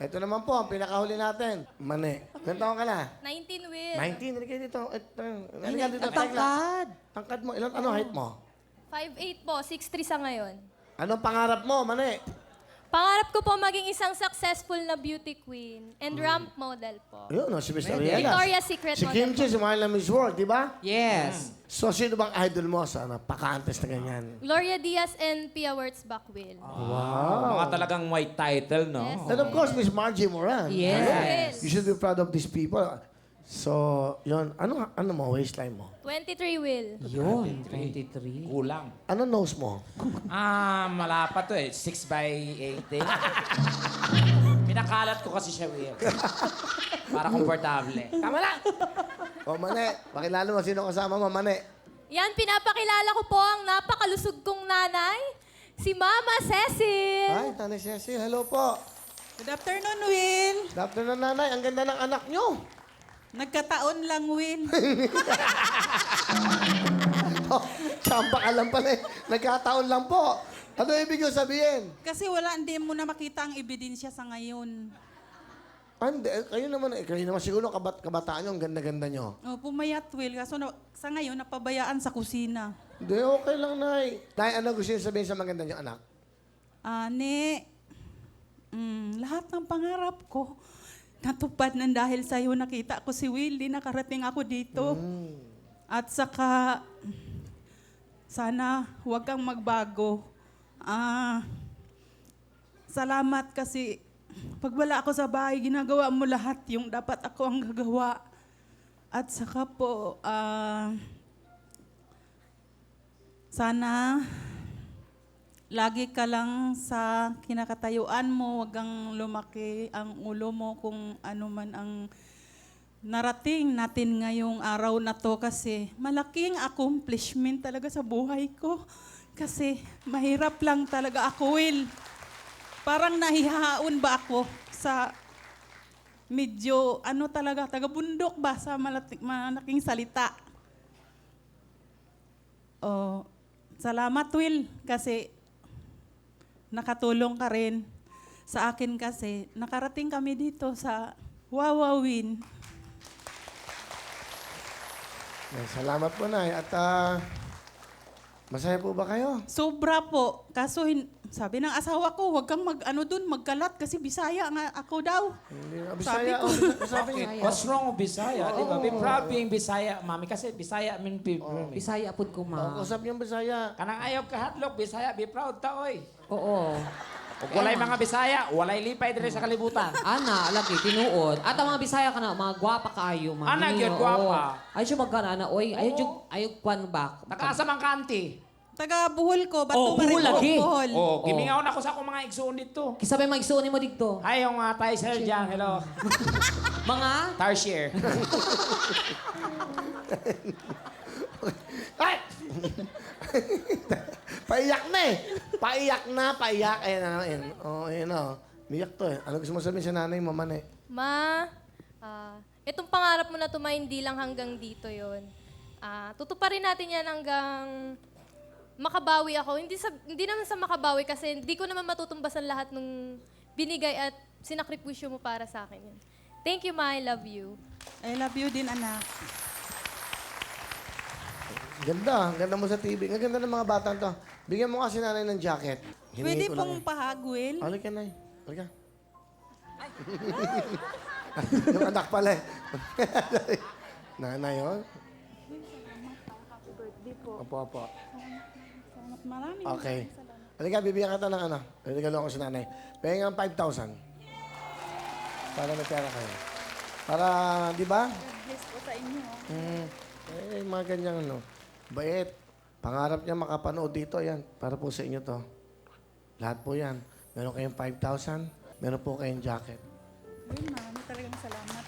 Ito naman po, ang pinakahuli natin. Mani. Ilan taon ka na? 19, Will. 19. Halika dito. Halika dito. Tangkad. Tangkad mo. Ano height mo? 5'8 po, 6'3 sa ngayon. Anong pangarap mo, Mani? Pangarap ko po maging isang successful na beauty queen and ramp model po. Ayun, si Miss Ariela. Victoria's Secret Si model Kimchi, sumahal na Miss World, di ba? Yes. So, sino bang idol mo sa paka-contest na ganyan? Gloria Diaz and Pia Wurtzbach, Will. Wow. Mga talagang white title, no? Yes. And of course, Miss Margie Moran. Yes. You should be proud of these people. So, yun. Ano mo, waistline mo? 23, Will. Yun, 23. Kulang. Ano nose mo? Malapa to eh. 6 by 8 eh. Pinakalat ko kasi siya, Will. Para komportable. Tama lang. O, Mane, pakilala mo sino kasama mo, Mane. Yan, pinapakilala ko po ang napakalusog kong nanay, si Mama Cecil. Hi, Tanay Ceci. Hello po. Good afternoon, Will. Good afternoon, nanay. Ang ganda ng anak nyo. Nagkataon lang, Will. Oh, tsamba ka lang pala eh. Nagkataon lang po. Ano ibig yung sabihin? Kasi hindi mo na makita ang ebidensya sa ngayon. Hindi, kayo naman siguro kabataan nyo, ang ganda-ganda nyo. Oh, pumayat, Will. Kaso sa ngayon, napabayaan sa kusina. Hindi, okay lang, Nay. Nay, ano gusto nyo sabihin sa maganda nyo anak? Lahat ng pangarap ko, natupad ng dahil sa'yo. Nakita ko si Will, di nakarating ako dito. At saka, sana huwag kang magbago. Salamat kasi pag wala ako sa bahay, ginagawa mo lahat yung dapat ako ang gagawa. At saka po, sana lagi ka lang sa kinakatayuan mo, wag kang lumaki ang ulo mo kung ano man ang narating natin ngayong araw na to kasi malaking accomplishment talaga sa buhay ko. Kasi mahirap lang talaga ako, Will. Parang nahihaon ba ako sa medyo, taga-bundok ba sa malaking salita. Oh, salamat, Will, kasi nakatulong ka rin sa akin kasi nakarating kami dito sa Wawawin. Salamat po, Nay. At masaya po ba kayo? Sobra po. Kaso sabi ng asawa ko, huwag kang magkalat kasi Bisaya nga ako daw. Hindi, Sabi Bisaya. ko. Sabi niya. What's wrong with Bisaya? Di ba? Be proud being Bisaya, mami. Kasi Bisaya mean people. Bisaya pud ko, ma. Kusap yung Bisaya. Kanang ayaw kahatlok, Bisaya, be proud ta, oy. Oo. Ug walay mga Bisaya, walay lipay dire sa kalibutan. Ana, lagi, tinuod. At ang mga Bisaya ka na, mga gwapa kaayo, mga Ana, ninyo, gyud gwapa. oo. Ay, siya magkana na, oy. Ayog kwan ba? Nakaasa man kanti. Taga Buhol ko, Oh, Buhol lagi. Buhol. Oh, gimingaw na ko sa akong mga igsoon dito. Kisabay mag-isuon mo dito. Hi, yung Thai sir dyan. Hello. Mga? Tarsier. Ay! Paiyak na eh. Paiyak. Ayan na. Ayan. Oh, ayan na. Miyak to eh. Ano gusto mo sabihin sa nanay mo, Mane? Ma, itong pangarap mo na to, Ma, hindi lang hanggang dito yon. Tutuparin natin yan hanggang makabawi ako. Hindi naman sa makabawi kasi hindi ko naman matutumbasan lahat ng binigay at sinakripisyo mo para sa akin yun. Thank you, Ma. I love you. I love you din, anak. Ganda. Ang ganda mo sa TV. Ang ganda ng mga batang to. Bigyan mo kasi nanay ng jacket. Hiningi Pwede ko lang pong pahagwil. eh. Halika, Nay. Halika. Yung anak pala eh. Nanay, oh. Opo. Salamat marami. Okay. Halika, bibigyan kita ng ano. Regalo ako sa nanay. Pengang 5,000. Para may pera kayo. Para, di ba? Bless po sa inyo. Mga ganyang ano. Bait. Pangarap niya makapanood dito. Yan. Para po sa inyo to. Lahat po yan. Meron kayong 5,000. Meron po kayong jacket. Uy, marami talagang salamat.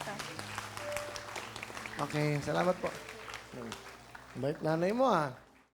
Okay. Salamat po. Bait nanay mo ah.